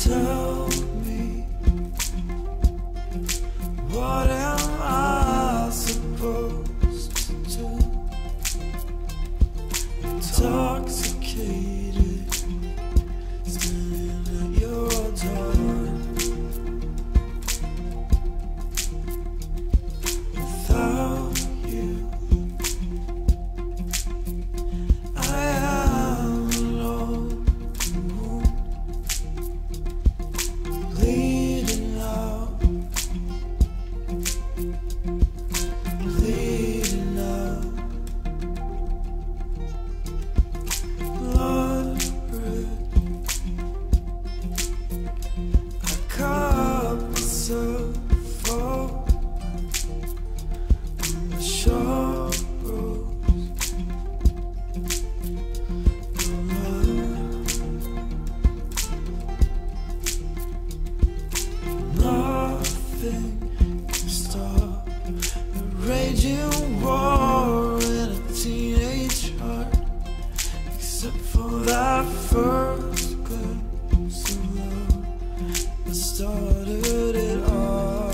Tell me, what am I supposed to do? Intoxicated, standing at your door. Without you, I am alone. Bleeding out, bleeding out, blood red. I cut myself open on the sharp rose. Nothing can stop the raging war in a teenage heart, except for that first glimpse of love that started it all.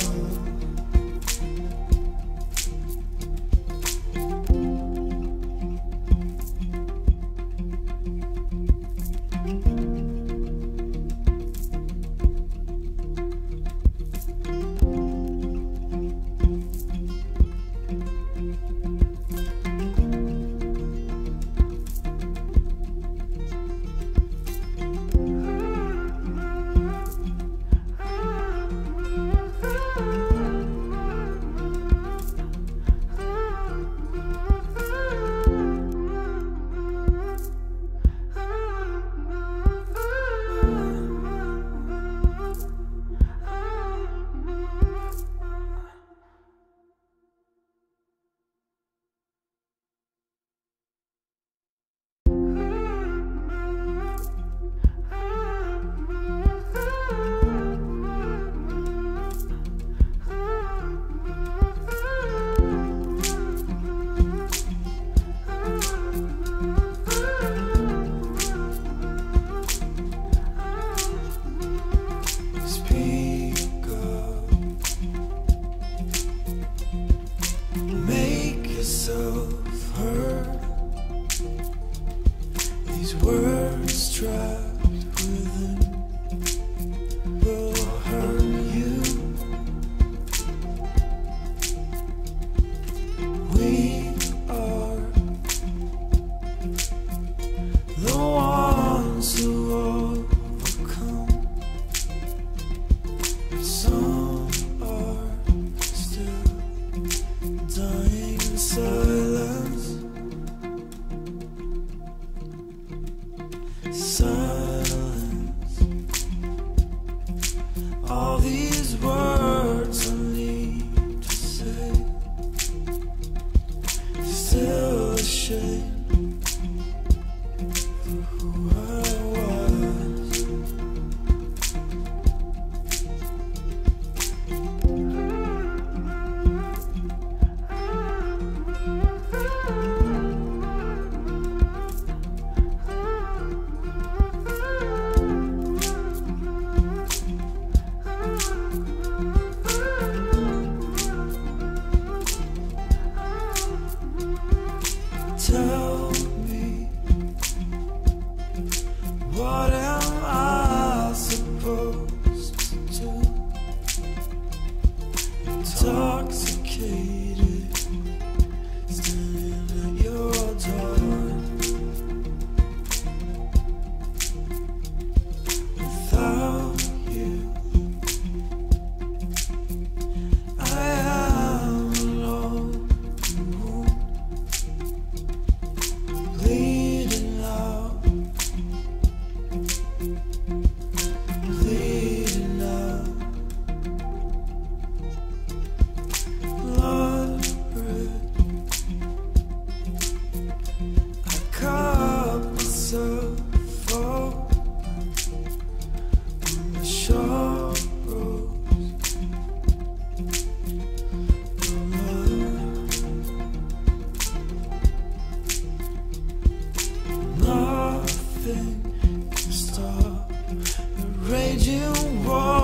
Speak up, make yourself heard. These words trapped within will hurt you. We are the ones who overcome. Some are still dying in silence. Silence. All these words I need to say. Still ashamed for who I was. Tell me, what am I supposed to do? Intoxicated, standing at your door. Without you, I am alone. Bleeding out, raging war.